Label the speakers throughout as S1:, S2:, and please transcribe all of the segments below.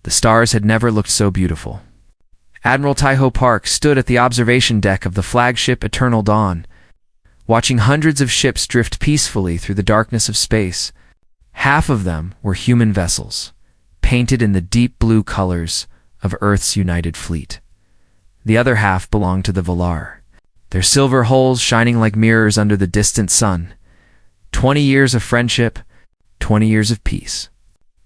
S1: The stars had never looked so beautiful. Admiral Taiho Park stood at the observation deck of the flagship Eternal Dawn, watching hundreds of ships drift peacefully through the darkness of space. Half of them were human vessels, painted in the deep blue colors of Earth's united fleet. The other half belonged to the Valar, their silver hulls shining like mirrors under the distant sun. 20 years of friendship, 20 years of peace.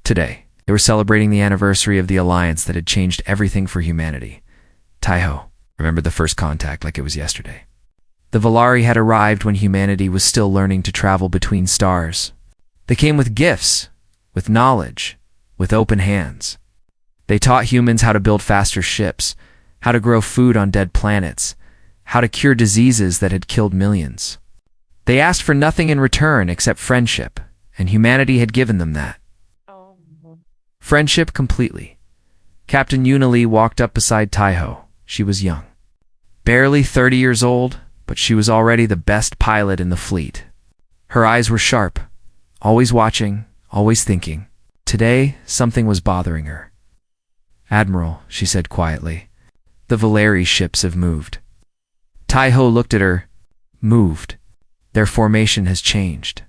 S1: Today, they were celebrating the anniversary of the alliance that had changed everything for humanity. Taiho remembered the first contact like it was yesterday. The Valari had arrived when humanity was still learning to travel between stars. They came with gifts, with knowledge, with open hands. They taught humans how to build faster ships, how to grow food on dead planets, how to cure diseases that had killed millions. They asked for nothing in return except friendship, and humanity had given them that. Friendship completely. Captain Yunali walked up beside Taiho. She was young. Barely 30 years old, but she was already the best pilot in the fleet. Her eyes were sharp, always watching, always thinking. Today, something was bothering her. "Admiral," she said quietly, "the Valeri ships have moved." Taiho looked at her. Moved. Their formation has changed.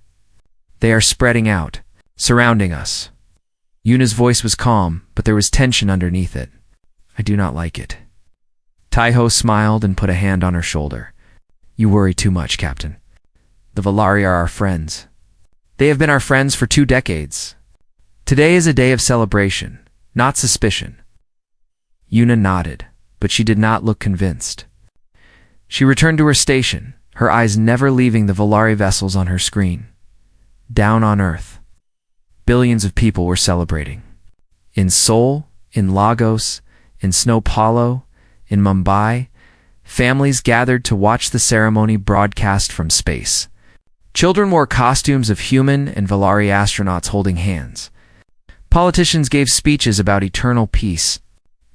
S1: They are spreading out, surrounding us. Yuna's voice was calm, but there was tension underneath it. "I do not like it." Taiho smiled and put a hand on her shoulder. "You worry too much, Captain. The Valari are our friends. They have been our friends for 2 decades. Today is a day of celebration, not suspicion." Yuna nodded, but she did not look convinced. She returned to her station, her eyes never leaving the Valari vessels on her screen. Down on Earth, billions of people were celebrating. In Seoul, in Lagos, in São Paulo, in Mumbai, families gathered to watch the ceremony broadcast from space. Children wore costumes of human and Valari astronauts holding hands. Politicians gave speeches about eternal peace.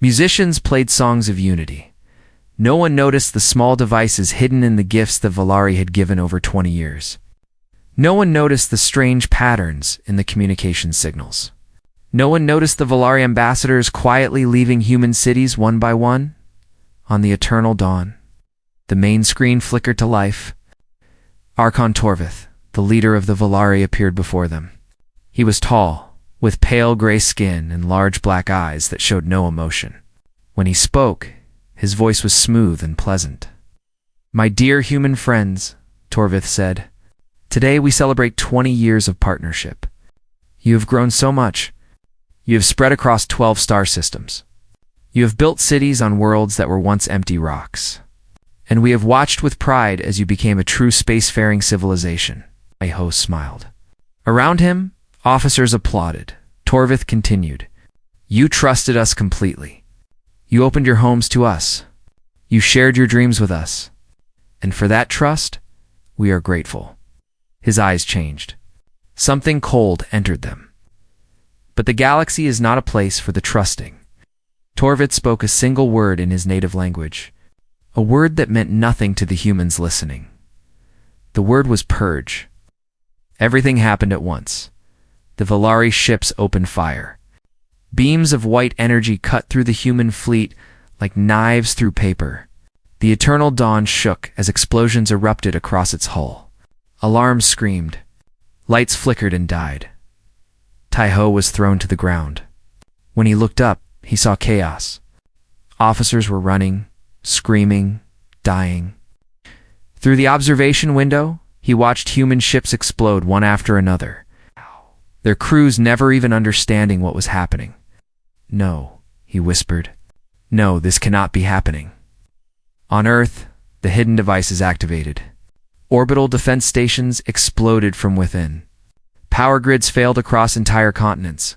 S1: Musicians played songs of unity. No one noticed the small devices hidden in the gifts that Valari had given over 20 years. No one noticed the strange patterns in the communication signals. No one noticed the Valari ambassadors quietly leaving human cities one by one. On the Eternal Dawn, the main screen flickered to life. Archon Torvith, the leader of the Valari, appeared before them. He was tall, with pale gray skin and large black eyes that showed no emotion. When he spoke, his voice was smooth and pleasant. "My dear human friends," Torvith said, "today we celebrate 20 years of partnership. You have grown so much. You have spread across 12 star systems. You have built cities on worlds that were once empty rocks. And we have watched with pride as you became a true spacefaring civilization." Taiho smiled. Around him, officers applauded. Torvith continued, "You trusted us completely. You opened your homes to us. You shared your dreams with us. And for that trust, we are grateful." His eyes changed. Something cold entered them. But the galaxy is not a place for the trusting. Torvith spoke a single word in his native language, a word that meant nothing to the humans listening. The word was purge. Everything happened at once. The Valari ships opened fire. Beams of white energy cut through the human fleet like knives through paper. The Eternal Dawn shook as explosions erupted across its hull. Alarms screamed. Lights flickered and died. Taiho was thrown to the ground. When he looked up, he saw chaos. Officers were running, screaming, dying. Through the observation window, he watched human ships explode one after another, their crews never even understanding what was happening. "No," he whispered. "No, this cannot be happening." On Earth, the hidden devices activated. Orbital defense stations exploded from within. Power grids failed across entire continents.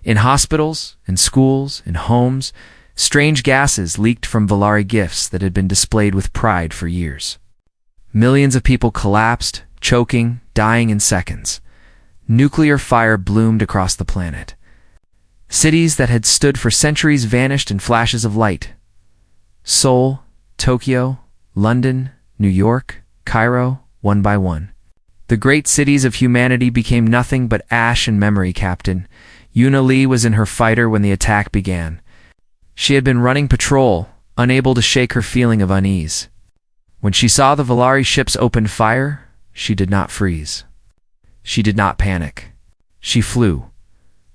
S1: In hospitals, in schools, in homes, strange gases leaked from Valari gifts that had been displayed with pride for years. Millions of people collapsed, choking, dying in seconds. Nuclear fire bloomed across the planet. Cities that had stood for centuries vanished in flashes of light. Seoul, Tokyo, London, New York, Cairo, one by one. The great cities of humanity became nothing but ash and memory, Captain. Yuna Lee was in her fighter when the attack began. She had been running patrol, unable to shake her feeling of unease. When she saw the Valari ships open fire, she did not freeze. She did not panic. She flew.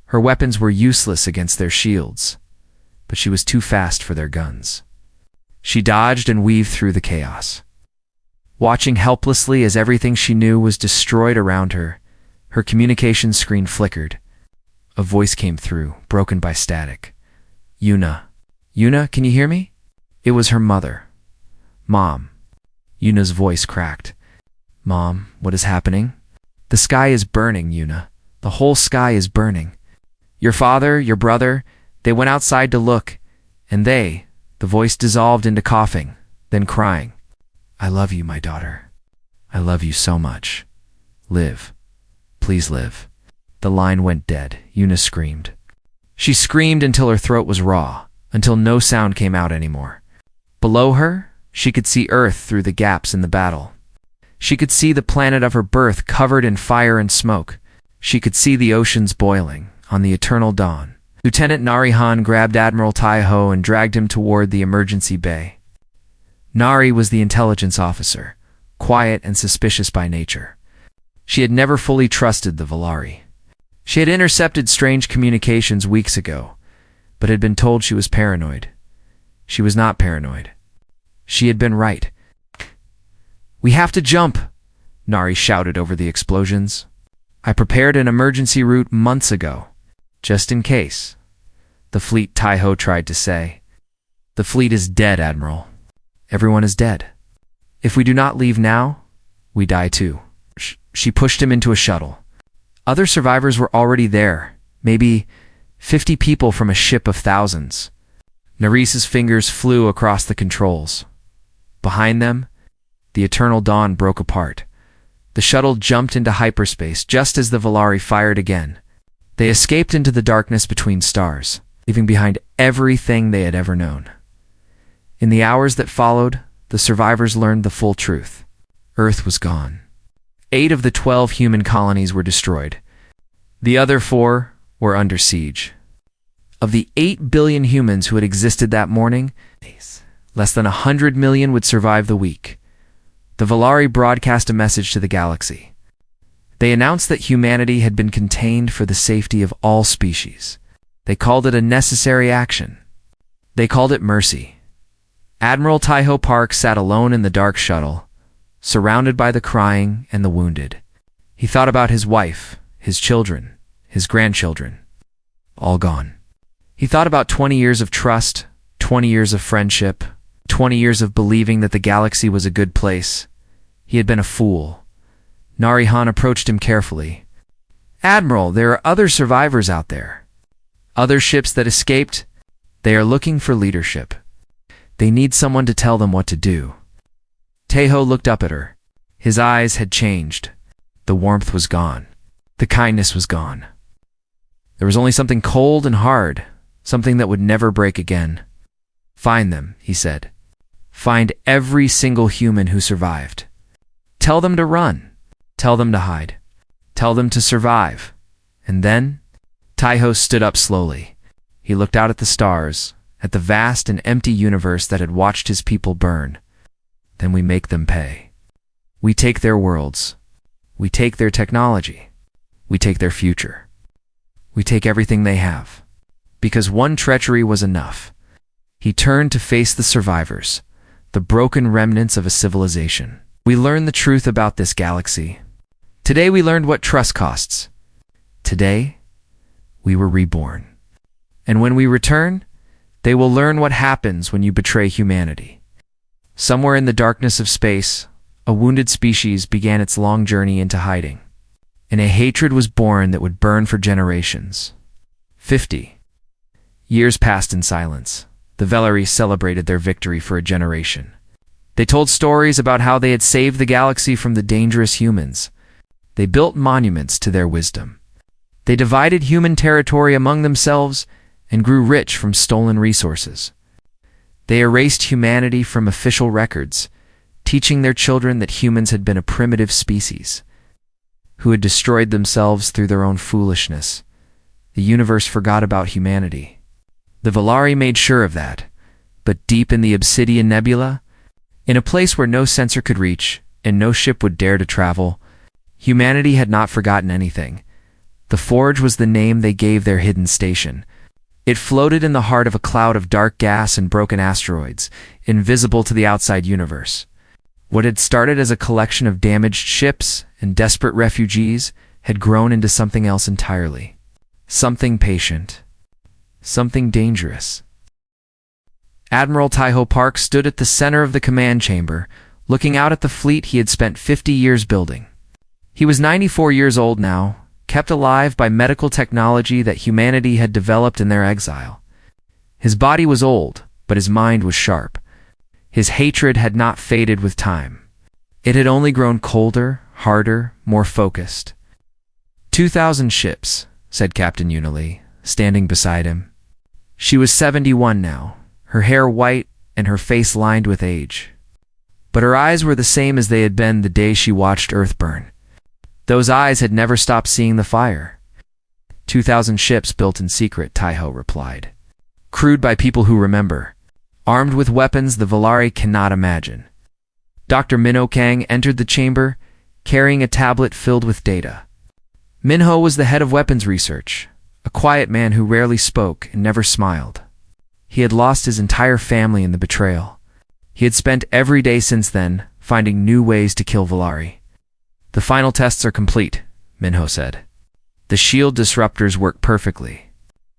S1: Her weapons were useless against their shields, but she was too fast for their guns. She dodged and weaved through the chaos. Watching helplessly as everything she knew was destroyed around her, her communication screen flickered. A voice came through, broken by static. Yuna. Yuna, can you hear me? It was her mother. Mom. Yuna's voice cracked. Mom, what is happening? The sky is burning, Yuna. The whole sky is burning. Your father, your brother, they went outside to look, and the voice dissolved into coughing, then crying. I love you, my daughter. I love you so much. Live. Please live. The line went dead. Yuna screamed. She screamed until her throat was raw, until no sound came out anymore. Below her, she could see Earth through the gaps in the battle. She could see the planet of her birth covered in fire and smoke. She could see the oceans boiling on the eternal dawn. Lieutenant Narration grabbed Admiral Taiho and dragged him toward the emergency bay. Nari was the intelligence officer, quiet and suspicious by nature. She had never fully trusted the Valari. She had intercepted strange communications weeks ago, but had been told she was paranoid. She was not paranoid. She had been right. We have to jump, Nari shouted over the explosions. I prepared an emergency route months ago, just in case. The fleet, Taiho tried to say. The fleet is dead, Admiral. Everyone is dead. If we do not leave now, we die too. She pushed him into a shuttle. Other survivors were already there, maybe 50 people from a ship of thousands. Narice's fingers flew across the controls. Behind them, the eternal dawn broke apart. The shuttle jumped into hyperspace just as the Valari fired again. They escaped into the darkness between stars, leaving behind everything they had ever known. In the hours that followed, the survivors learned the full truth. Earth was gone. 8 of the 12 human colonies were destroyed. The other 4 were under siege. Of the 8 billion humans who had existed that morning, less than 100 million would survive the week. The Valari broadcast a message to the galaxy. They announced that humanity had been contained for the safety of all species. They called it a necessary action. They called it mercy. Admiral Taiho Park sat alone in the dark shuttle, surrounded by the crying and the wounded. He thought about his wife, his children, his grandchildren, all gone. He thought about 20 years of trust, 20 years of friendship, 20 years of believing that the galaxy was a good place. He had been a fool. Narration approached him carefully. Admiral, there are other survivors out there. Other ships that escaped. They are looking for leadership. They need someone to tell them what to do. Taiho looked up at her. His eyes had changed. The warmth was gone. The kindness was gone. There was only something cold and hard, something that would never break again. Find them, he said. Find every single human who survived. Tell them to run. Tell them to hide. Tell them to survive. And then, Taiho stood up slowly. He looked out at the stars, at the vast and empty universe that had watched his people burn. Then we make them pay. We take their worlds. We take their technology. We take their future. We take everything they have. Because one treachery was enough. He turned to face the survivors, the broken remnants of a civilization. We learned the truth about this galaxy. Today we learned what trust costs. Today, we were reborn. And when we return, they will learn what happens when you betray humanity. Somewhere in the darkness of space, a wounded species began its long journey into hiding. And a hatred was born that would burn for generations. 50 years passed in silence. The Valari celebrated their victory for a generation. They told stories about how they had saved the galaxy from the dangerous humans. They built monuments to their wisdom. They divided human territory among themselves and grew rich from stolen resources. They erased humanity from official records, teaching their children that humans had been a primitive species, who had destroyed themselves through their own foolishness. The universe forgot about humanity. The Valari made sure of that. But deep in the Obsidian Nebula, in a place where no sensor could reach and no ship would dare to travel, humanity had not forgotten anything. The Forge was the name they gave their hidden station. It floated in the heart of a cloud of dark gas and broken asteroids, invisible to the outside universe. What had started as a collection of damaged ships and desperate refugees had grown into something else entirely. Something patient. Something dangerous. Admiral Taiho Park stood at the center of the command chamber, looking out at the fleet he had spent 50 years building. He was 94 years old now, kept alive by medical technology that humanity had developed in their exile. His body was old, but his mind was sharp. His hatred had not faded with time. It had only grown colder, harder, more focused. 2,000 ships, said Captain Unilee, standing beside him. She was 71 now, her hair white and her face lined with age. But her eyes were the same as they had been the day she watched Earth burn. Those eyes had never stopped seeing the fire. 2,000 ships built in secret, Taiho replied. Crewed by people who remember. Armed with weapons the Valari cannot imagine. Dr. Minho Kang entered the chamber, carrying a tablet filled with data. Minho was the head of weapons research, a quiet man who rarely spoke and never smiled. He had lost his entire family in the betrayal. He had spent every day since then finding new ways to kill Valari. The final tests are complete, Minho said. The shield disruptors work perfectly.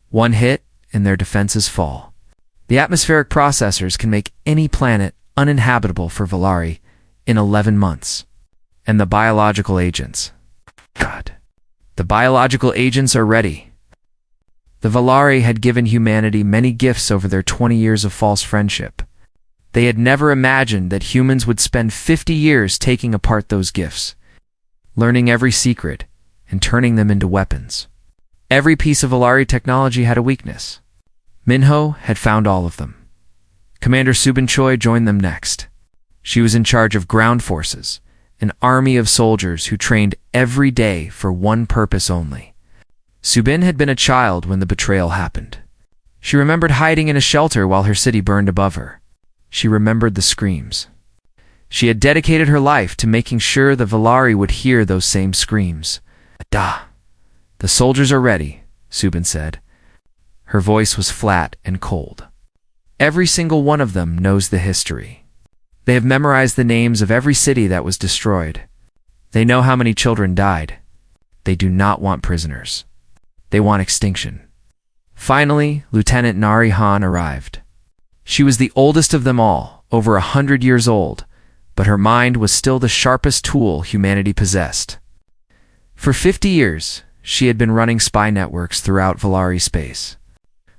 S1: One hit and their defenses fall. The atmospheric processors can make any planet uninhabitable for Valari in 11 months. And the biological agents. God. The biological agents are ready. The Valari had given humanity many gifts over their 20 years of false friendship. They had never imagined that humans would spend 50 years taking apart those gifts, learning every secret and turning them into weapons. Every piece of Valari technology had a weakness. Minho had found all of them. Commander Subin Choi joined them next. She was in charge of ground forces, an army of soldiers who trained every day for one purpose only. Subin had been a child when the betrayal happened. She remembered hiding in a shelter while her city burned above her. She remembered the screams. She had dedicated her life to making sure the Valari would hear those same screams. Da! The soldiers are ready, Subin said. Her voice was flat and cold. Every single one of them knows the history. They have memorized the names of every city that was destroyed. They know how many children died. They do not want prisoners. They want extinction. Finally, Lieutenant Nari Han arrived. She was the oldest of them all, over 100 years old, but her mind was still the sharpest tool humanity possessed. For 50 years, she had been running spy networks throughout Valari space.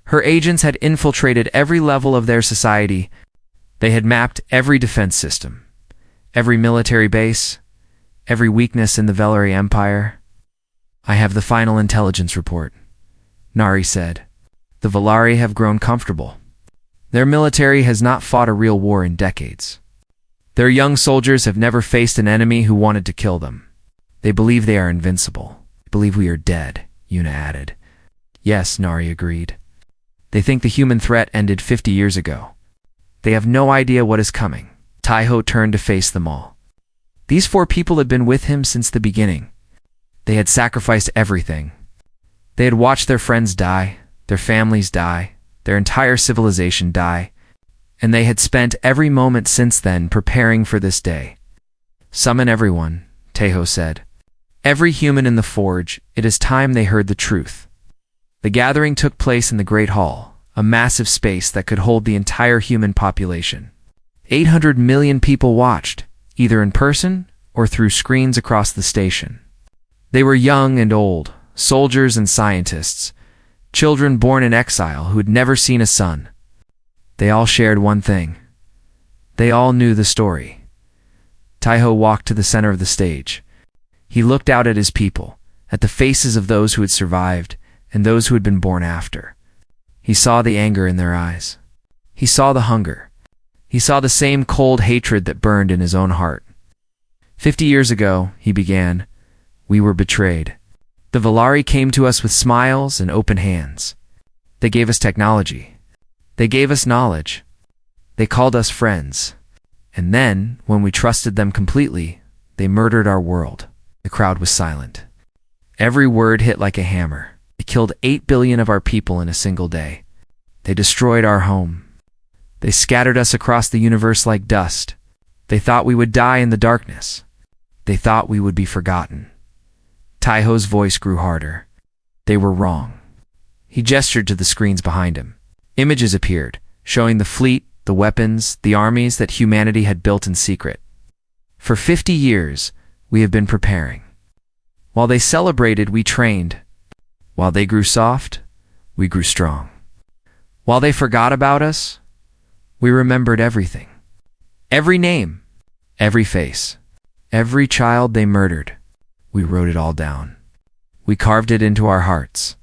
S1: Her agents had infiltrated every level of their society. They had mapped every defense system, every military base, every weakness in the Valari Empire. I have the final intelligence report, Nari said. The Valari have grown comfortable. Their military has not fought a real war in decades. Their young soldiers have never faced an enemy who wanted to kill them. They believe they are invincible. They believe we are dead, Yuna added. Yes, Nari agreed. They think the human threat ended 50 years ago. They have no idea what is coming. Taiho turned to face them all. These 4 people had been with him since the beginning. They had sacrificed everything. They had watched their friends die, their families die, their entire civilization die, and they had spent every moment since then preparing for this day. Summon everyone, Taiho said. Every human in the Forge, it is time they heard the truth. The gathering took place in the Great Hall, a massive space that could hold the entire human population. 800 million people watched, either in person or through screens across the station. They were young and old, soldiers and scientists, children born in exile who had never seen a sun. They all shared one thing. They all knew the story. Taiho walked to the center of the stage. He looked out at his people, at the faces of those who had survived and those who had been born after. He saw the anger in their eyes. He saw the hunger. He saw the same cold hatred that burned in his own heart. 50 years ago, he began, we were betrayed. The Valari came to us with smiles and open hands. They gave us technology. They gave us knowledge. They called us friends. And then, when we trusted them completely, they murdered our world. The crowd was silent. Every word hit like a hammer. They killed 8 billion of our people in a single day. They destroyed our home. They scattered us across the universe like dust. They thought we would die in the darkness. They thought we would be forgotten. Taiho's voice grew harder. They were wrong. He gestured to the screens behind him. Images appeared, showing the fleet, the weapons, the armies that humanity had built in secret. For 50 years, we have been preparing. While they celebrated, we trained. While they grew soft, we grew strong. While they forgot about us, we remembered everything. Every name, every face, every child they murdered. We wrote it all down. We carved it into our hearts,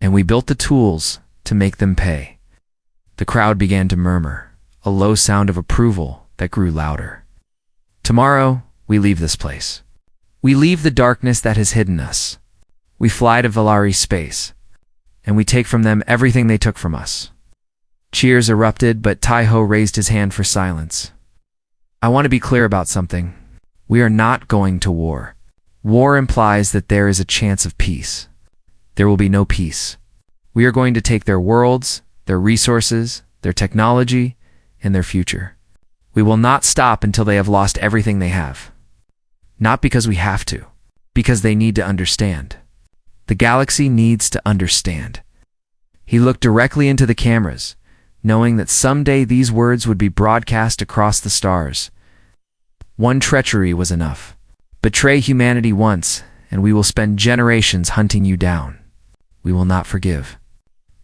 S1: and we built the tools to make them pay. The crowd began to murmur, a low sound of approval that grew louder. Tomorrow, we leave this place. We leave the darkness that has hidden us. We fly to Valari space, and we take from them everything they took from us. Cheers erupted, but Taiho raised his hand for silence. I want to be clear about something. We are not going to war. War implies that there is a chance of peace. There will be no peace. We are going to take their worlds, their resources, their technology, and their future. We will not stop until they have lost everything they have. Not because we have to, because they need to understand. The galaxy needs to understand. He looked directly into the cameras, knowing that someday these words would be broadcast across the stars. One treachery was enough. Betray humanity once, and we will spend generations hunting you down. We will not forgive.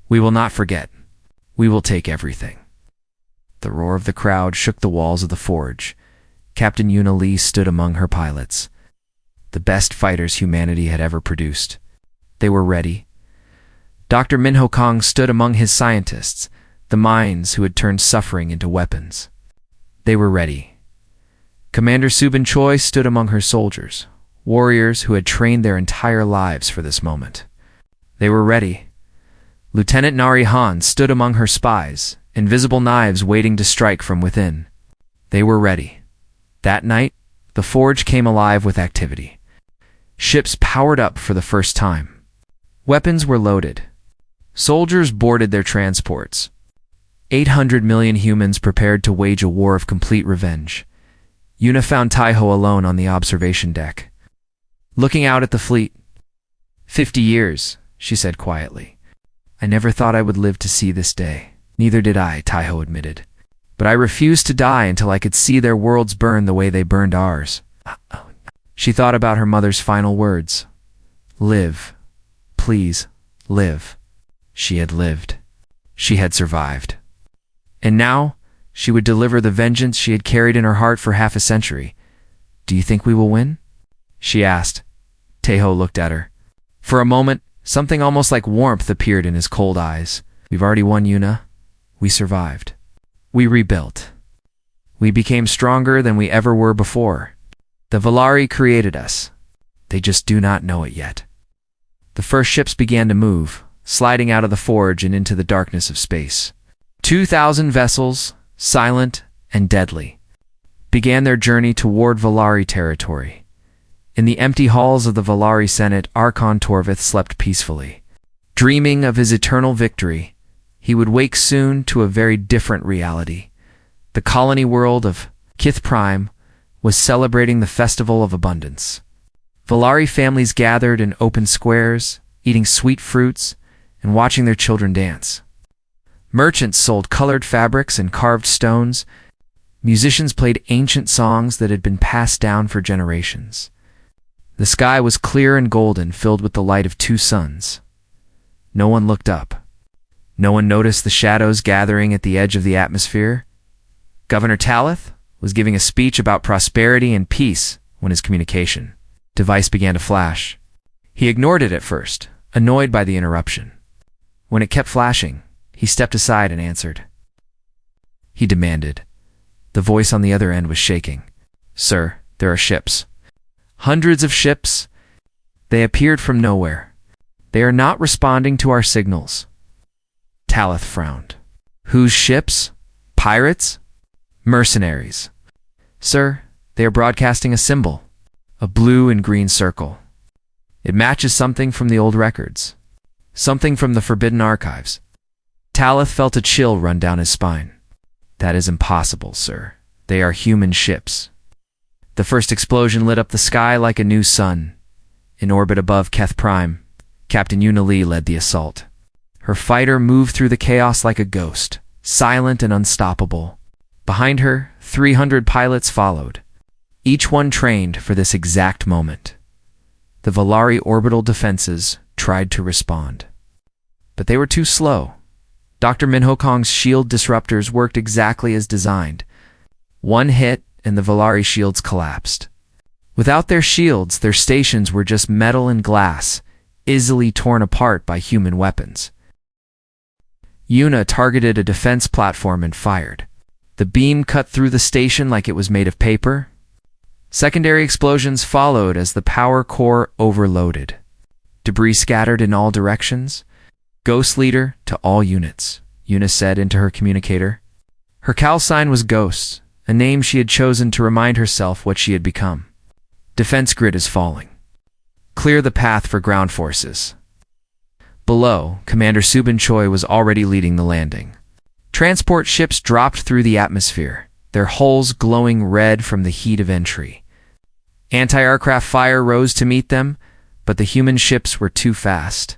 S1: We will not forget. We will take everything. The roar of the crowd shook the walls of the forge. Captain Yuna Lee stood among her pilots, the best fighters humanity had ever produced. They were ready. Dr. Minho Kong stood among his scientists, the minds who had turned suffering into weapons. They were ready. Commander Subin Choi stood among her soldiers, warriors who had trained their entire lives for this moment. They were ready. Lieutenant Nari Han stood among her spies, invisible knives waiting to strike from within. They were ready. That night, the forge came alive with activity. Ships powered up for the first time. Weapons were loaded. Soldiers boarded their transports. 800 million humans prepared to wage a war of complete revenge. Yuna found Taiho alone on the observation deck. Looking out at the fleet. 50 years, she said quietly. I never thought I would live to see this day. Neither did I, Taiho admitted. But I refused to die until I could see their worlds burn the way they burned ours. She thought about her mother's final words. Live. Please, live. She had lived. She had survived. And now, she would deliver the vengeance she had carried in her heart for half a century. Do you think we will win? She asked. Taiho looked at her. For a moment, something almost like warmth appeared in his cold eyes. We've already won, Yuna. We survived. We rebuilt. We became stronger than we ever were before. The Valari created us. They just do not know it yet. The first ships began to move, sliding out of the forge and into the darkness of space. 2,000 vessels, silent and deadly, began their journey toward Valari territory. In the empty halls of the Valari Senate, Archon Torvith slept peacefully. Dreaming of his eternal victory, he would wake soon to a very different reality. The colony world of Kith Prime was celebrating the festival of abundance. Valari families gathered in open squares, eating sweet fruits and watching their children dance. Merchants sold colored fabrics and carved stones. Musicians played ancient songs that had been passed down for generations. The sky was clear and golden, filled with the light of 2 suns. No one looked up. No one noticed the shadows gathering at the edge of the atmosphere. Governor Talith was giving a speech about prosperity and peace when his communication device began to flash. He ignored it at first, annoyed by the interruption. When it kept flashing, he stepped aside and answered. He demanded. The voice on the other end was shaking. Sir, there are ships. Hundreds of ships. They appeared from nowhere. They are not responding to our signals. Talith frowned. Whose ships? Pirates? Mercenaries. Sir, they are broadcasting a symbol, a blue and green circle. It matches something from the old records, something from the Forbidden Archives. Talith felt a chill run down his spine. That is impossible, sir. They are human ships. The first explosion lit up the sky like a new sun. In orbit above Keth Prime, Captain Yuna led the assault. Her fighter moved through the chaos like a ghost, silent and unstoppable. Behind her, 300 pilots followed, each one trained for this exact moment. The Volari orbital defenses tried to respond, but they were too slow. Dr. Minho Kong's shield disruptors worked exactly as designed. One hit, and the Volari shields collapsed. Without their shields, their stations were just metal and glass, easily torn apart by human weapons. Yuna targeted a defense platform and fired. The beam cut through the station like it was made of paper. Secondary explosions followed as the power core overloaded. Debris scattered in all directions. Ghost Leader to all units, Yuna said into her communicator. Her call sign was Ghost, a name she had chosen to remind herself what she had become. Defense grid is falling. Clear the path for ground forces. Below, Commander Subin Choi was already leading the landing. Transport ships dropped through the atmosphere, their hulls glowing red from the heat of entry. Anti-aircraft fire rose to meet them, but the human ships were too fast.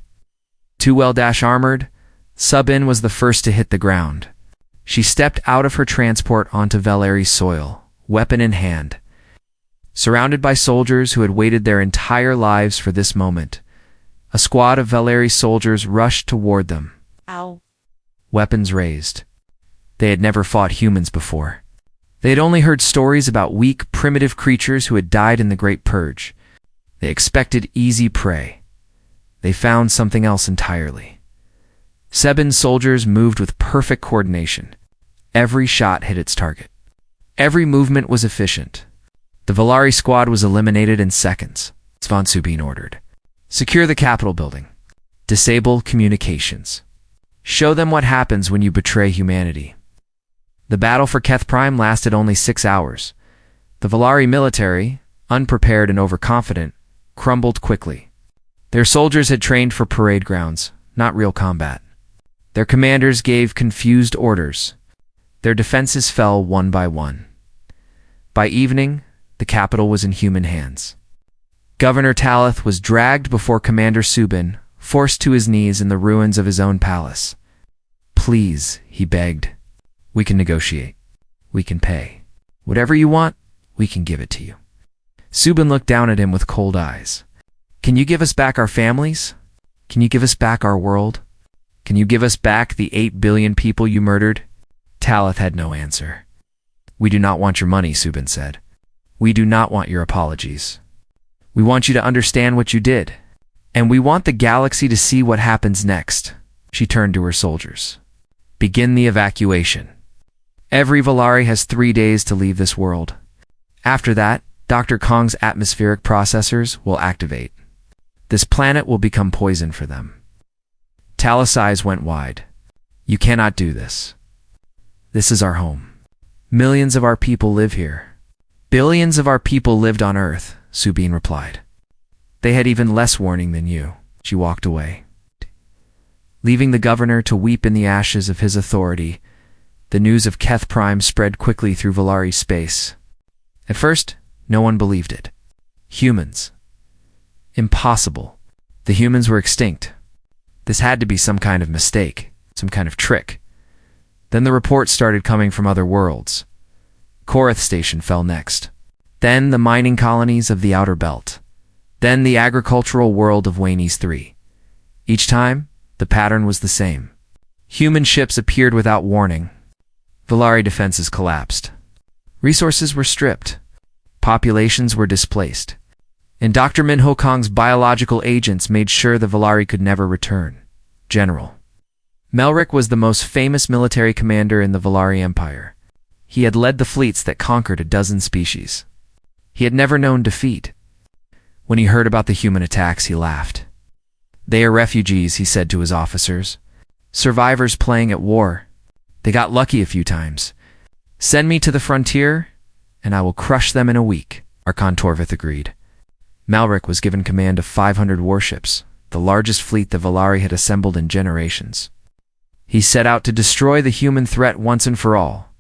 S1: Too well armored, Subin was the first to hit the ground. She stepped out of her transport onto Valeri's soil, weapon in hand. Surrounded by soldiers who had waited their entire lives for this moment, a squad of Valeri's soldiers rushed toward them.
S2: Ow.
S1: Weapons raised. They had never fought humans before. They had only heard stories about weak, primitive creatures who had died in the Great Purge. They expected easy prey. They found something else entirely. Sebin's soldiers moved with perfect coordination. Every shot hit its target. Every movement was efficient. The Volari squad was eliminated in seconds. Von Subin ordered. Secure the Capitol building. Disable communications. Show them what happens when you betray humanity. The battle for Keth Prime lasted only 6 hours. The Volari military, unprepared and overconfident, crumbled quickly. Their soldiers had trained for parade grounds, not real combat. Their commanders gave confused orders. Their defenses fell one by one. By evening, the capital was in human hands. Governor Talith was dragged before Commander Subin, forced to his knees in the ruins of his own palace. Please, he begged. We can negotiate. We can pay. Whatever you want, we can give it to you. Subin looked down at him with cold eyes. Can you give us back our families? Can you give us back our world? Can you give us back the 8 billion people you murdered? Talith had no answer. We do not want your money, Subin said. We do not want your apologies. We want you to understand what you did. And we want the galaxy to see what happens next. She turned to her soldiers. Begin the evacuation. Every Volari has 3 days to leave this world. After that, Dr. Kong's atmospheric processors will activate. This planet will become poison for them. Talith's eyes went wide. You cannot do this. This is our home. Millions of our people live here. Billions of our people lived on Earth, Subin replied. They had even less warning than you. She walked away. Leaving the governor to weep in the ashes of his authority, the news of Keth Prime spread quickly through Volari space. At first, no one believed it. Humans. Impossible. The humans were extinct. This had to be some kind of mistake, some kind of trick. Then the reports started coming from other worlds. Korath Station fell next. Then the mining colonies of the Outer Belt. Then the agricultural world of Waynes 3. Each time, the pattern was the same. Human ships appeared without warning. Volari defenses collapsed. Resources were stripped. Populations were displaced. And Dr. Minho Kong's biological agents made sure the Volari could never return. General Melric was the most famous military commander in the Volari Empire. He had led the fleets that conquered a dozen species. He had never known defeat. When he heard about the human attacks, he laughed. They are refugees, he said to his officers. Survivors playing at war. They got lucky a few times. Send me to the frontier, and I will crush them in a week, Archon Torvith agreed. Malric was given command of 500 warships, the largest fleet the Valari had assembled in generations. He set out to destroy the human threat once and for all.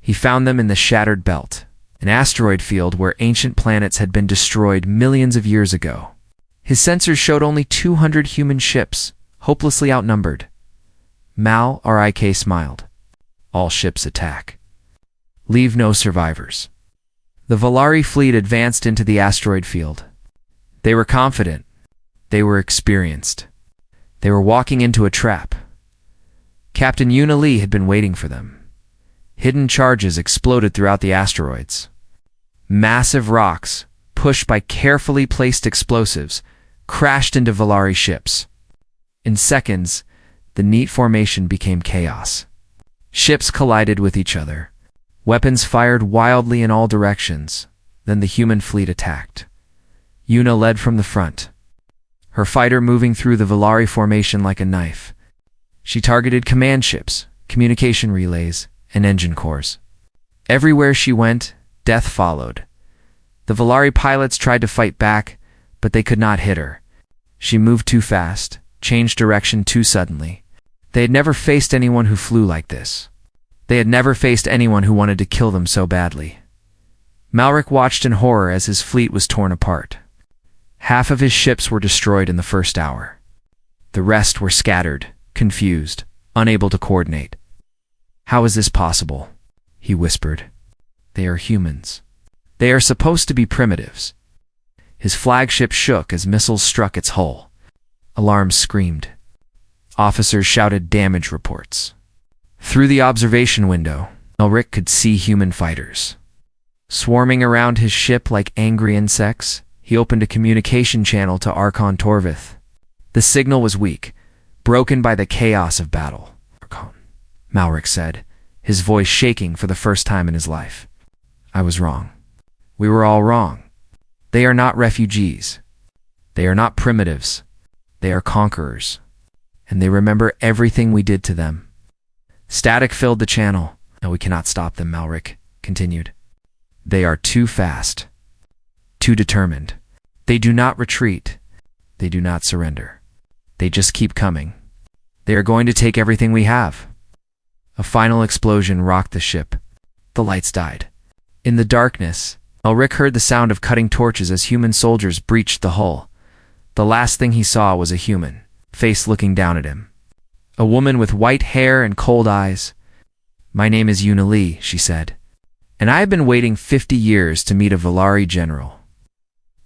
S1: He found them in the Shattered Belt, an asteroid field where ancient planets had been destroyed millions of years ago. His sensors showed only 200 human ships, hopelessly outnumbered. Mal Rik smiled. All ships attack. Leave no survivors. The Valari fleet advanced into the asteroid field. They were confident. They were experienced. They were walking into a trap. Captain Una Lee had been waiting for them. Hidden charges exploded throughout the asteroids. Massive rocks, pushed by carefully placed explosives, crashed into Valari ships. In seconds, the neat formation became chaos. Ships collided with each other. Weapons fired wildly in all directions. Then the human fleet attacked. Una led from the front, her fighter moving through the Valari formation like a knife. She targeted command ships, communication relays, and engine cores. Everywhere she went, death followed. The Valari pilots tried to fight back, but they could not hit her. She moved too fast, changed direction too suddenly. They had never faced anyone who flew like this. They had never faced anyone who wanted to kill them so badly. Malric watched in horror as his fleet was torn apart. Half of his ships were destroyed in the first hour. The rest were scattered, confused, unable to coordinate. How is this possible? He whispered. They are humans. They are supposed to be primitives. His flagship shook as missiles struck its hull. Alarms screamed. Officers shouted damage reports. Through the observation window, Malric could see human fighters. Swarming around his ship like angry insects, he opened a communication channel to Archon Torvith. The signal was weak, broken by the chaos of battle. Archon, Malric said, his voice shaking for the first time in his life. I was wrong. We were all wrong. They are not refugees. They are not primitives. They are conquerors. And they remember everything we did to them. Static filled the channel. No, we cannot stop them, Malric continued. They are too fast. Too determined. They do not retreat. They do not surrender. They just keep coming. They are going to take everything we have. A final explosion rocked the ship. The lights died. In the darkness, Malric heard the sound of cutting torches as human soldiers breached the hull. The last thing he saw was a human, face looking down at him. A woman with white hair and cold eyes. My name is Una Lee, she said, and I have been waiting 50 years to meet a Valari general.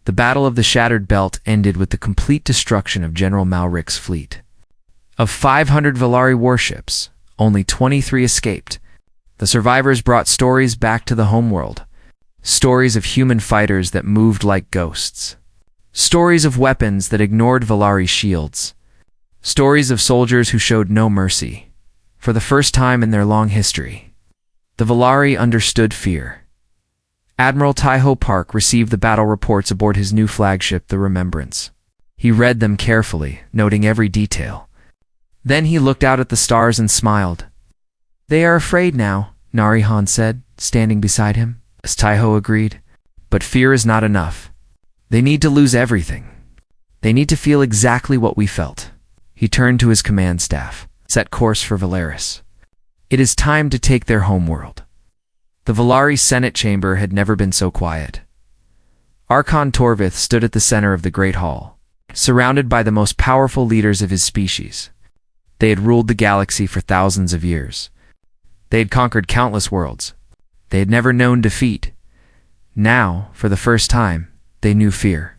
S1: The Battle of the Shattered Belt ended with the complete destruction of General Malric's fleet. Of 500 Valari warships, only 23 escaped. The survivors brought stories back to the homeworld. Stories of human fighters that moved like ghosts. Stories of weapons that ignored Valari shields. Stories of soldiers who showed no mercy. For the first time in their long history, the Valari understood fear. Admiral Taiho Park received the battle reports aboard his new flagship, the Remembrance. He read them carefully, noting every detail. Then he looked out at the stars and smiled. They are afraid now, Narihan said, standing beside him. As Taiho agreed. But fear is not enough. They need to lose everything. They need to feel exactly what we felt. He turned to his command staff. Set course for Valeris. It is time to take their homeworld. The Valari Senate chamber had never been so quiet. Archon Torvith stood at the center of the Great Hall, surrounded by the most powerful leaders of his species. They had ruled the galaxy for thousands of years. They had conquered countless worlds. They had never known defeat. Now, for the first time, they knew fear.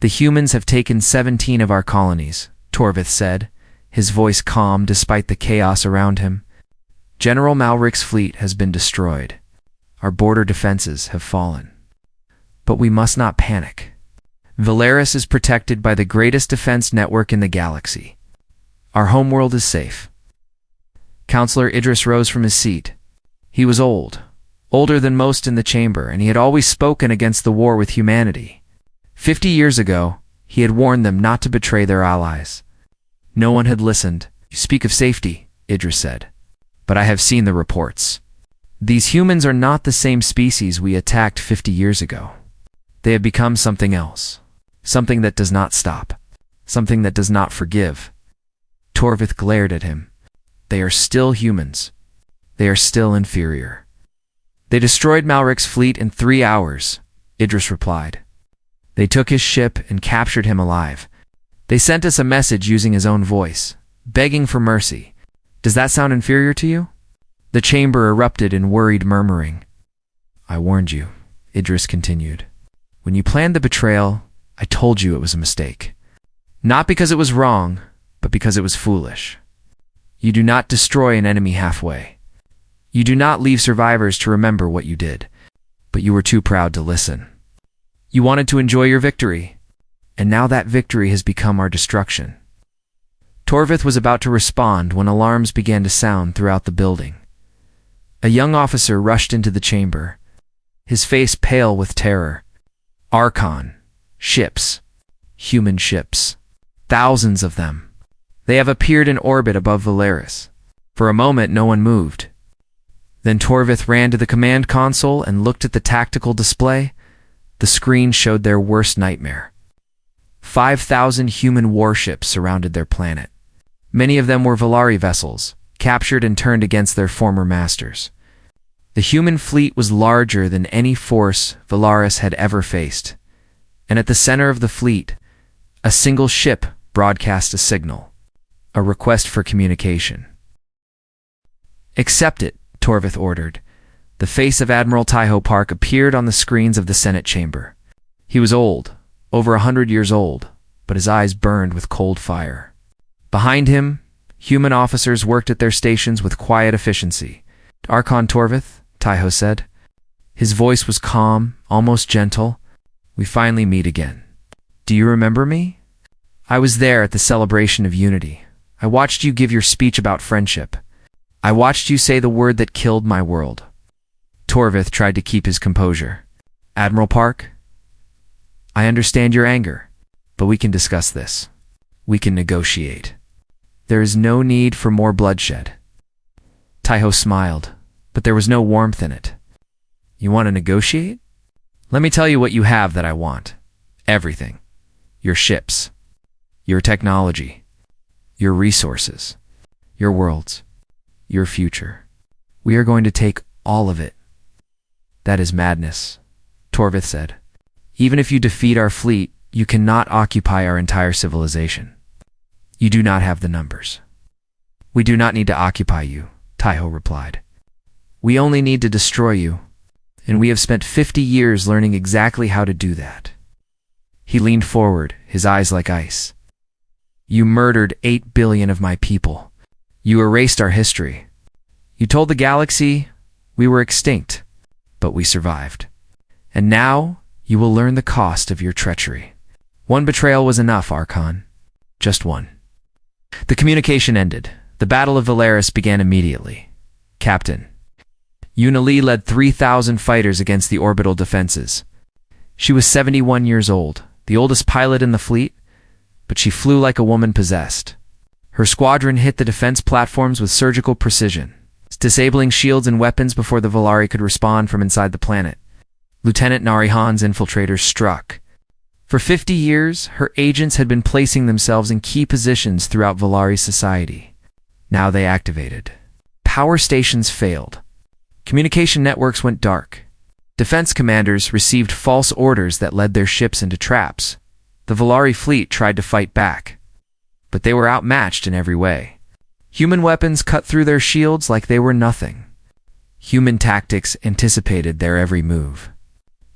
S1: The humans have taken 17 of our colonies, Torvith said, his voice calm despite the chaos around him. General Malric's fleet has been destroyed. Our border defenses have fallen. But we must not panic. Valeris is protected by the greatest defense network in the galaxy. Our homeworld is safe. Counselor Idris rose from his seat. He was old, older than most in the chamber, and he had always spoken against the war with humanity. 50 years ago, He had warned them not to betray their allies. No one had listened. "You speak of safety," Idris said. "But I have seen the reports. These humans are not the same species we attacked 50 years ago. They have become something else. Something that does not stop. Something that does not forgive." Torvith glared at him. "They are still humans. They are still inferior." "They destroyed Malric's fleet in 3 hours," Idris replied. "They took his ship and captured him alive. They sent us a message using his own voice, begging for mercy. Does that sound inferior to you?" The chamber erupted in worried murmuring. "I warned you," Idris continued. "When you planned the betrayal, I told you it was a mistake. Not because it was wrong, but because it was foolish. You do not destroy an enemy halfway. You do not leave survivors to remember what you did, but you were too proud to listen. You wanted to enjoy your victory, and now that victory has become our destruction." Torvith was about to respond when alarms began to sound throughout the building. A young officer rushed into the chamber, his face pale with terror. "Archon. Ships. Human ships. Thousands of them. They have appeared in orbit above Valeris." For a moment, no one moved. Then Torvith ran to the command console and looked at the tactical display. The screen showed their worst nightmare. 5,000 human warships surrounded their planet. Many of them were Valari vessels, captured and turned against their former masters. The human fleet was larger than any force Valaris had ever faced, and at the center of the fleet, a single ship broadcast a signal, a request for communication. "Accept it," Torvith ordered. The face of Admiral Taiho Park appeared on the screens of the Senate chamber. He was old, over 100 years old, but his eyes burned with cold fire. Behind him, human officers worked at their stations with quiet efficiency. "Archon Torvith," Taiho said. His voice was calm, almost gentle. "We finally meet again. Do you remember me? I was there at the celebration of unity. I watched you give your speech about friendship. I watched you say the word that killed my world." Torvith tried to keep his composure. "Admiral Park, I understand your anger, but we can discuss this. We can negotiate. There is no need for more bloodshed." Taiho smiled, but there was no warmth in it. "You want to negotiate? Let me tell you what you have that I want. Everything. Your ships. Your technology. Your resources. Your worlds. Your future. We are going to take all of it." "That is madness," Torvith said. "Even if you defeat our fleet, you cannot occupy our entire civilization. You do not have the numbers." "We do not need to occupy you," Taiho replied. "We only need to destroy you, and we have spent 50 years learning exactly how to do that." He leaned forward, his eyes like ice. "You murdered 8 billion of my people. You erased our history. You told the galaxy we were extinct, but we survived. And now you will learn the cost of your treachery. One betrayal was enough, Archon. Just one." The communication ended. The Battle of Valeris began immediately. Captain Yunali led 3,000 fighters against the orbital defenses. She was 71 years old, the oldest pilot in the fleet, but she flew like a woman possessed. Her squadron hit the defense platforms with surgical precision, disabling shields and weapons before the Valari could respond from inside the planet. Lieutenant Narihan's infiltrators struck. For 50 years, her agents had been placing themselves in key positions throughout Valari society. Now they activated. Power stations failed. Communication networks went dark. Defense commanders received false orders that led their ships into traps. The Valari fleet tried to fight back, but they were outmatched in every way. Human weapons cut through their shields like they were nothing. Human tactics anticipated their every move.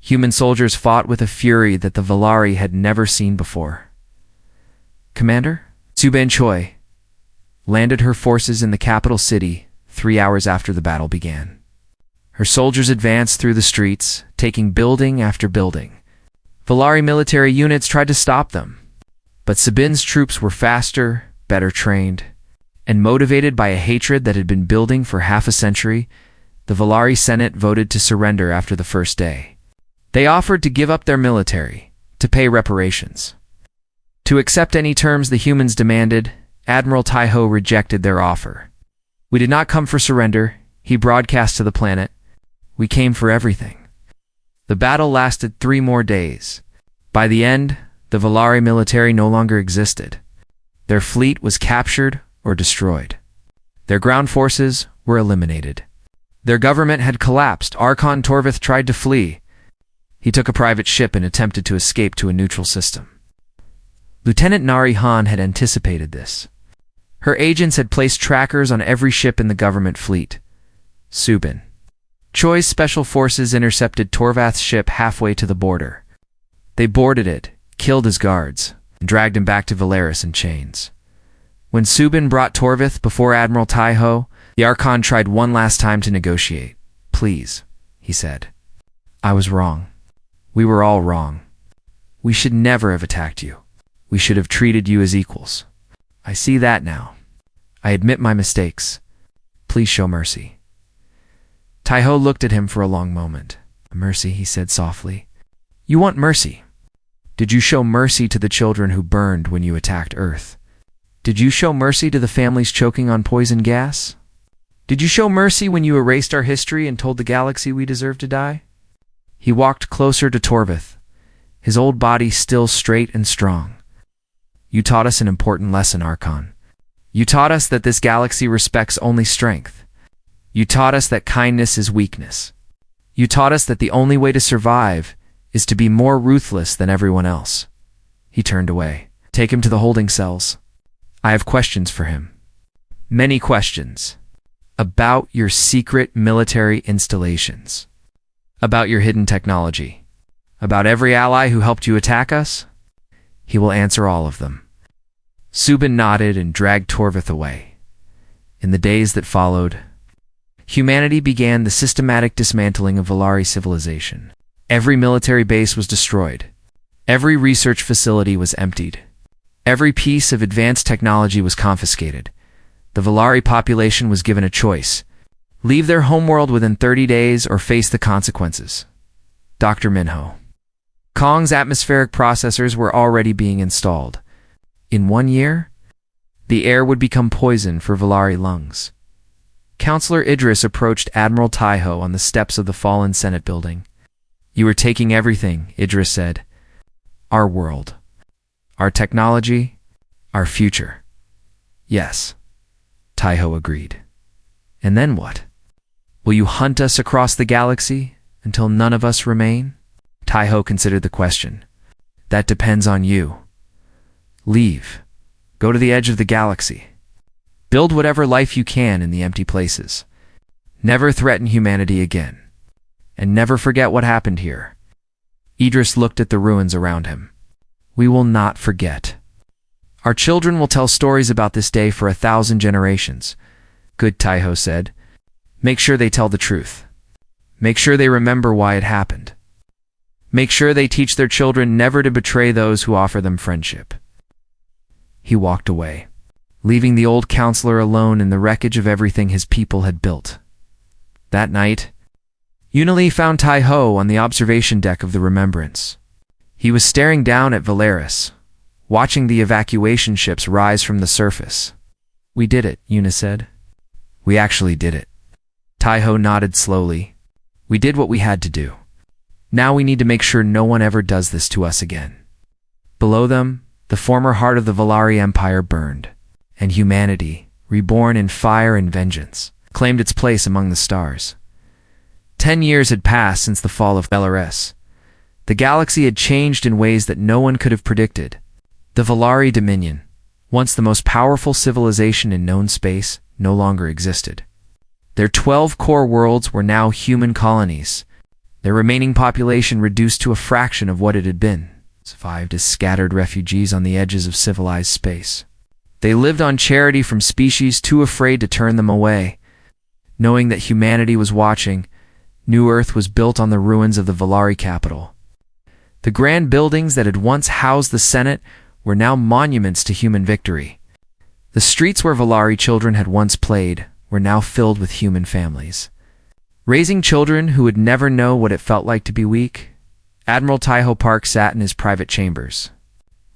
S1: Human soldiers fought with a fury that the Valari had never seen before. Commander Suban Choi landed her forces in the capital city 3 hours after the battle began. Her soldiers advanced through the streets, taking building after building. Valari military units tried to stop them, but Sabin's troops were faster, better trained, and motivated by a hatred that had been building for half a century. The Valari Senate voted to surrender after the first day. They offered to give up their military, to pay reparations. To accept any terms the humans demanded, Admiral Taiho rejected their offer. "We did not come for surrender," he broadcast to the planet. "We came for everything." The battle lasted 3 more days. By the end, the Valari military no longer existed. Their fleet was captured or destroyed. Their ground forces were eliminated. Their government had collapsed. Archon Torvith tried to flee. He took a private ship and attempted to escape to a neutral system. Lieutenant Nari Han had anticipated this. Her agents had placed trackers on every ship in the government fleet. Subin. Choi's special forces intercepted Torvath's ship halfway to the border. They boarded it, killed his guards, and dragged him back to Valeris in chains. When Subin brought Torvith before Admiral Taiho, the Archon tried one last time to negotiate. "Please," he said. "I was wrong. We were all wrong. We should never have attacked you. We should have treated you as equals. I see that now. I admit my mistakes. Please show mercy." Taiho looked at him for a long moment. "Mercy," he said softly. "You want mercy? Did you show mercy to the children who burned when you attacked Earth? Did you show mercy to the families choking on poison gas? Did you show mercy when you erased our history and told the galaxy we deserve to die?" He walked closer to Torvith, his old body still straight and strong. "You taught us an important lesson, Archon. You taught us that this galaxy respects only strength. You taught us that kindness is weakness. You taught us that the only way to survive is to be more ruthless than everyone else." He turned away. "Take him to the holding cells. I have questions for him. Many questions. About your secret military installations. About your hidden technology. About every ally who helped you attack us. He will answer all of them." Subin nodded and dragged Torvith away. In the days that followed, humanity began the systematic dismantling of Valari civilization. Every military base was destroyed. Every research facility was emptied. Every piece of advanced technology was confiscated. The Valari population was given a choice: leave their homeworld within 30 days or face the consequences. Dr. Minho. Kong's atmospheric processors were already being installed. In 1 year, the air would become poison for Valari lungs. Counselor Idris approached Admiral Taiho on the steps of the fallen Senate building. "You are taking everything," Idris said. "Our world. Our technology. Our future." "Yes," Taiho agreed. "And then what? Will you hunt us across the galaxy until none of us remain?" Taiho considered the question. "That depends on you. Leave. Go to the edge of the galaxy. Build whatever life you can in the empty places. Never threaten humanity again. And never forget what happened here." Idris looked at the ruins around him. "We will not forget. Our children will tell stories about this day for 1,000 generations." "Good," Taiho said. "Make sure they tell the truth. Make sure they remember why it happened. Make sure they teach their children never to betray those who offer them friendship." He walked away, leaving the old counselor alone in the wreckage of everything his people had built. That night, Yunali found Taiho on the observation deck of the Remembrance. He was staring down at Valeris, watching the evacuation ships rise from the surface. "We did it," Yuna said. "We actually did it." Taiho nodded slowly. "We did what we had to do. Now we need to make sure no one ever does this to us again." Below them, the former heart of the Valari Empire burned, and humanity, reborn in fire and vengeance, claimed its place among the stars. 10 years had passed since the fall of Belarus. The galaxy had changed in ways that no one could have predicted. The Valari Dominion, once the most powerful civilization in known space, no longer existed. Their 12 core worlds were now human colonies, their remaining population reduced to a fraction of what it had been, survived as scattered refugees on the edges of civilized space. They lived on charity from species too afraid to turn them away. Knowing that humanity was watching, New Earth was built on the ruins of the Valari capital. The grand buildings that had once housed the Senate were now monuments to human victory. The streets where Valari children had once played were now filled with human families. Raising children who would never know what it felt like to be weak, Admiral Taiho Park sat in his private chambers.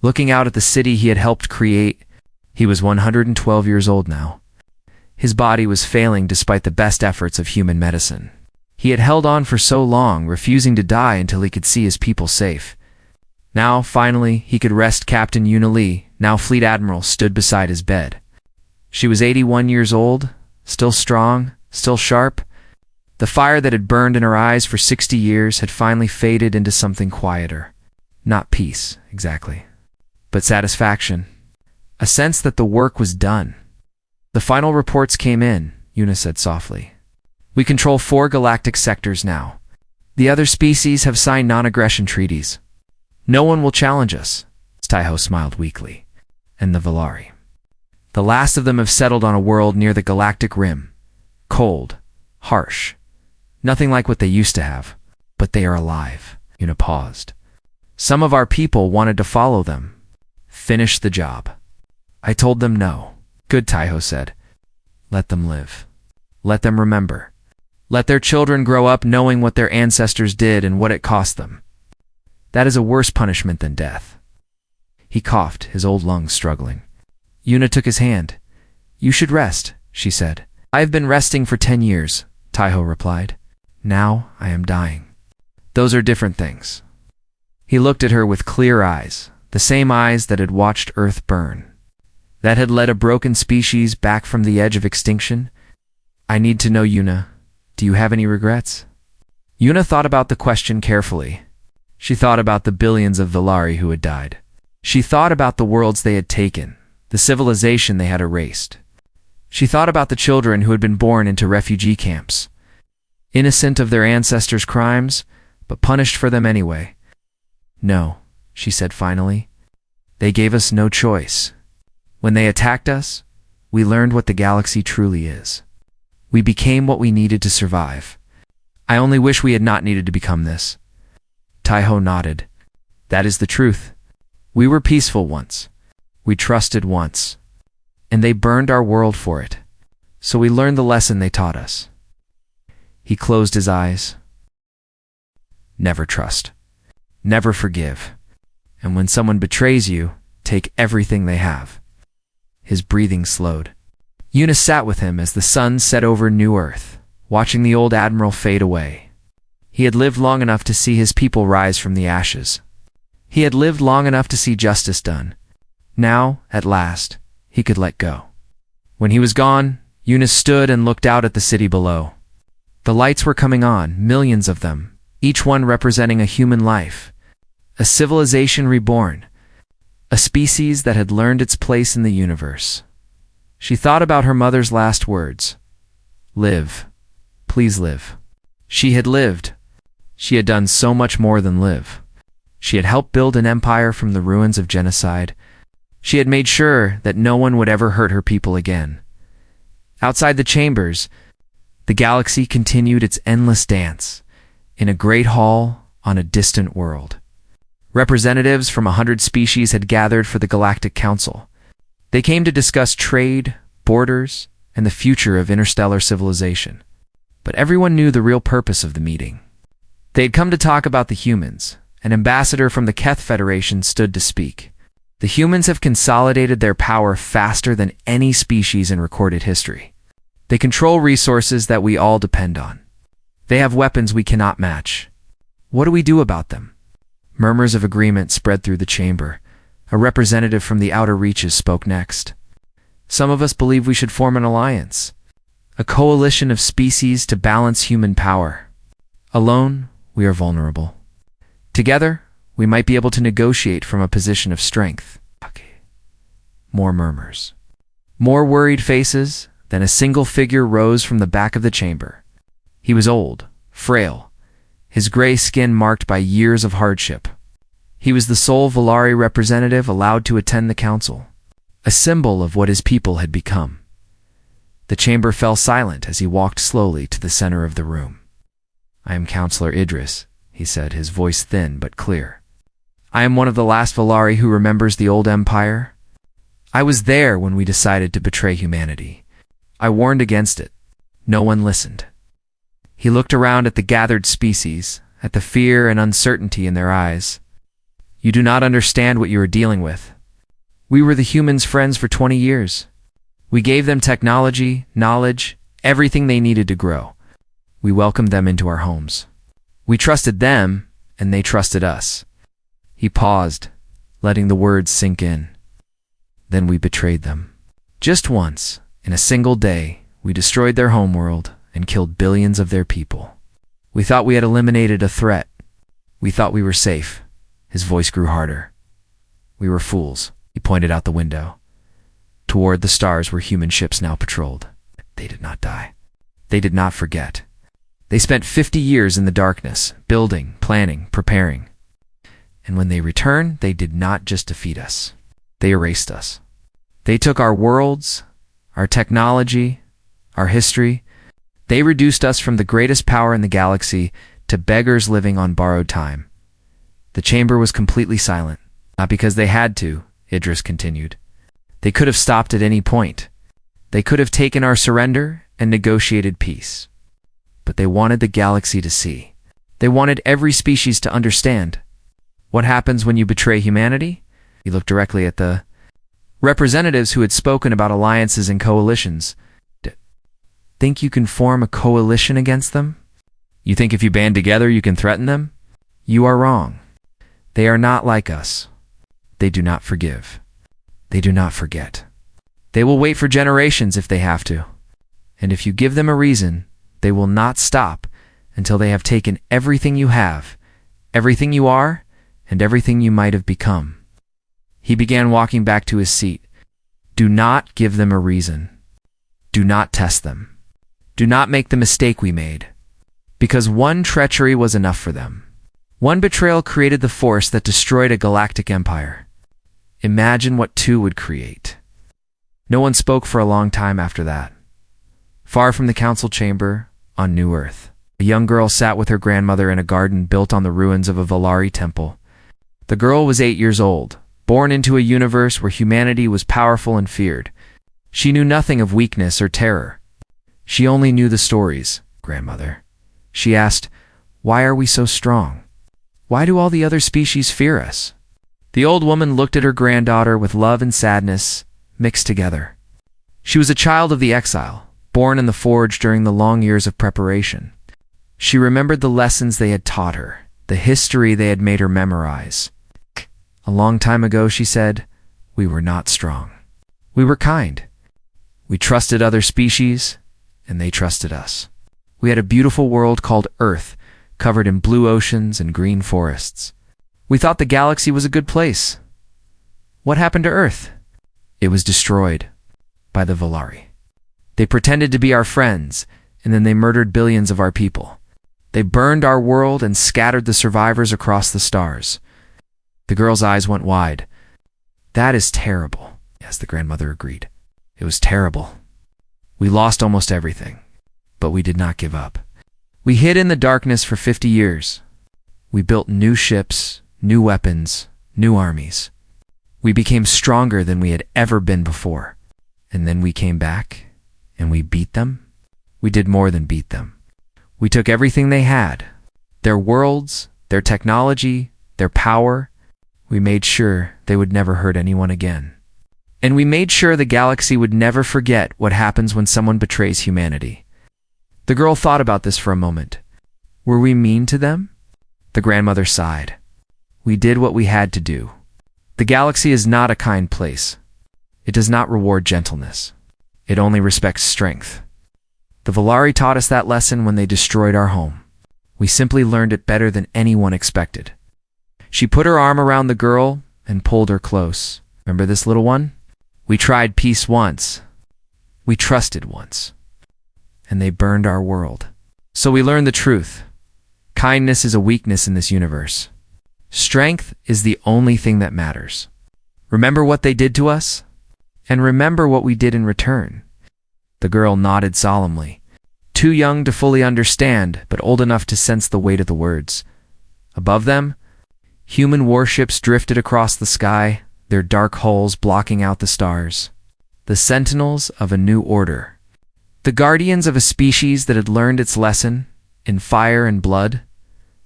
S1: Looking out at the city he had helped create, he was 112 years old now. His body was failing despite the best efforts of human medicine. He had held on for so long, refusing to die until he could see his people safe. Now, finally, he could rest. Captain Yuna Lee, now Fleet Admiral, stood beside his bed. She was 81 years old, still strong, still sharp. The fire that had burned in her eyes for 60 years had finally faded into something quieter. Not peace, exactly, but satisfaction. A sense that the work was done. The final reports came in, Yuna said softly. We control 4 galactic sectors now. The other species have signed non-aggression treaties. No one will challenge us. Taiho smiled weakly. And the Valari. The last of them have settled on a world near the galactic rim. Cold. Harsh. Nothing like what they used to have. But they are alive. Yuna paused. Some of our people wanted to follow them. Finish the job. I told them no. Good, Taiho said. Let them live. Let them remember. Let their children grow up knowing what their ancestors did and what it cost them. That is a worse punishment than death. He coughed, his old lungs struggling. Yuna took his hand. You should rest, she said. I have been resting for 10 years, Taiho replied. Now I am dying. Those are different things. He looked at her with clear eyes, the same eyes that had watched Earth burn, that had led a broken species back from the edge of extinction. I need to know, Yuna. Do you have any regrets? Yuna thought about the question carefully. She thought about the billions of Valari who had died. She thought about the worlds they had taken, the civilization they had erased. She thought about the children who had been born into refugee camps, innocent of their ancestors' crimes, but punished for them anyway. No, she said finally. They gave us no choice. When they attacked us, we learned what the galaxy truly is. We became what we needed to survive. I only wish we had not needed to become this. Taiho nodded. That is the truth. We were peaceful once. We trusted once. And they burned our world for it. So we learned the lesson they taught us. He closed his eyes. Never trust. Never forgive. And when someone betrays you, take everything they have. His breathing slowed. Yuna sat with him as the sun set over New Earth, watching the old admiral fade away. He had lived long enough to see his people rise from the ashes. He had lived long enough to see justice done. Now, at last, he could let go. When he was gone, Yuna stood and looked out at the city below. The lights were coming on, millions of them, each one representing a human life, a civilization reborn, a species that had learned its place in the universe. She thought about her mother's last words. Live. Please live. She had lived. She had done so much more than live. She had helped build an empire from the ruins of genocide. She had made sure that no one would ever hurt her people again. Outside the chambers, the galaxy continued its endless dance, in a great hall on a distant world. Representatives from 100 species had gathered for the Galactic Council. They came to discuss trade, borders, and the future of interstellar civilization. But everyone knew the real purpose of the meeting. They had come to talk about the humans. An ambassador from the Keth Federation stood to speak. The humans have consolidated their power faster than any species in recorded history. They control resources that we all depend on. They have weapons we cannot match. What do we do about them? Murmurs of agreement spread through the chamber. A representative from the outer reaches spoke next. Some of us believe we should form an alliance, a coalition of species to balance human power. Alone, we are vulnerable. Together, we might be able to negotiate from a position of strength. More murmurs. More worried faces. Then a single figure rose from the back of the chamber. He was old, frail, his gray skin marked by years of hardship. He was the sole Valari representative allowed to attend the council, a symbol of what his people had become. The chamber fell silent as he walked slowly to the center of the room. I am Counselor Idris, he said, his voice thin but clear. I am one of the last Valari who remembers the old empire. I was there when we decided to betray humanity. I warned against it. No one listened. He looked around at the gathered species, at the fear and uncertainty in their eyes. You do not understand what you are dealing with. We were the humans' friends for 20 years. We gave them technology, knowledge, everything they needed to grow. We welcomed them into our homes. We trusted them, and they trusted us." He paused, letting the words sink in. "Then we betrayed them. Just once, in a single day, we destroyed their homeworld and killed billions of their people. We thought we had eliminated a threat. We thought we were safe." His voice grew harder. "We were fools." He pointed out the window, toward the stars where human ships now patrolled. They did not die. They did not forget. They spent 50 years in the darkness, building, planning, preparing. And when they returned, they did not just defeat us. They erased us. They took our worlds, our technology, our history. They reduced us from the greatest power in the galaxy to beggars living on borrowed time. The chamber was completely silent. Not because they had to, Idris continued. They could have stopped at any point. They could have taken our surrender and negotiated peace. But they wanted the galaxy to see. They wanted every species to understand. What happens when you betray humanity? He looked directly at the representatives who had spoken about alliances and coalitions. Think you can form a coalition against them? You think if you band together you can threaten them? You are wrong. They are not like us. They do not forgive. They do not forget. They will wait for generations if they have to. And if you give them a reason, they will not stop until they have taken everything you have, everything you are, and everything you might have become. He began walking back to his seat. Do not give them a reason. Do not test them. Do not make the mistake we made. Because one treachery was enough for them. One betrayal created the force that destroyed a galactic empire. Imagine what two would create. No one spoke for a long time after that. Far from the council chamber, on New Earth, a young girl sat with her grandmother in a garden built on the ruins of a Valari temple. The girl was 8 years old, born into a universe where humanity was powerful and feared. She knew nothing of weakness or terror. She only knew the stories, grandmother. She asked, "Why are we so strong? Why do all the other species fear us?" The old woman looked at her granddaughter with love and sadness mixed together. She was a child of the exile, born in the forge during the long years of preparation. She remembered the lessons they had taught her, the history they had made her memorize. A long time ago, she said, we were not strong. We were kind. We trusted other species, and they trusted us. We had a beautiful world called Earth, covered in blue oceans and green forests. We thought the galaxy was a good place. What happened to Earth? It was destroyed by the Valari. They pretended to be our friends, and then they murdered billions of our people. They burned our world and scattered the survivors across the stars. The girl's eyes went wide. That is terrible. Yes, the grandmother agreed. It was terrible. We lost almost everything, but we did not give up. We hid in the darkness for 50 years. We built new ships, new weapons, new armies. We became stronger than we had ever been before. And then we came back, and we beat them. We did more than beat them. We took everything they had, their worlds, their technology, their power. We made sure they would never hurt anyone again. And we made sure the galaxy would never forget what happens when someone betrays humanity. The girl thought about this for a moment. Were we mean to them? The grandmother sighed. We did what we had to do. The galaxy is not a kind place. It does not reward gentleness. It only respects strength. The Valari taught us that lesson when they destroyed our home. We simply learned it better than anyone expected. She put her arm around the girl and pulled her close. Remember this, little one? We tried peace once. We trusted once. And they burned our world. So we learned the truth. Kindness is a weakness in this universe. Strength is the only thing that matters. Remember what they did to us? And remember what we did in return. The girl nodded solemnly, too young to fully understand, but old enough to sense the weight of the words. Above them, human warships drifted across the sky, their dark hulls blocking out the stars. The sentinels of a new order. The guardians of a species that had learned its lesson in fire and blood,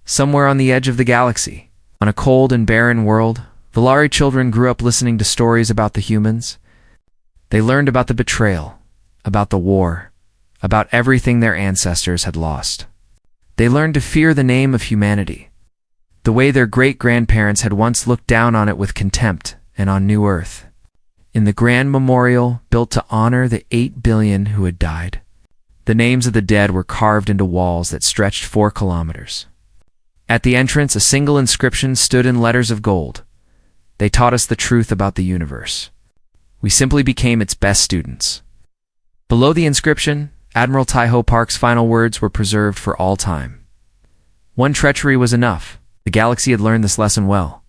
S1: somewhere on the edge of the galaxy. On a cold and barren world, Valari children grew up listening to stories about the humans. They learned about the betrayal, about the war, about everything their ancestors had lost. They learned to fear the name of humanity, the way their great-grandparents had once looked down on it with contempt and on New Earth. In the grand memorial built to honor the 8 billion who had died, the names of the dead were carved into walls that stretched 4 kilometers. At the entrance, a single inscription stood in letters of gold. They taught us the truth about the universe. We simply became its best students. Below the inscription, Admiral Taiho Park's final words were preserved for all time. One treachery was enough. The galaxy had learned this lesson well.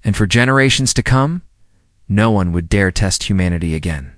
S1: And for generations to come, no one would dare test humanity again.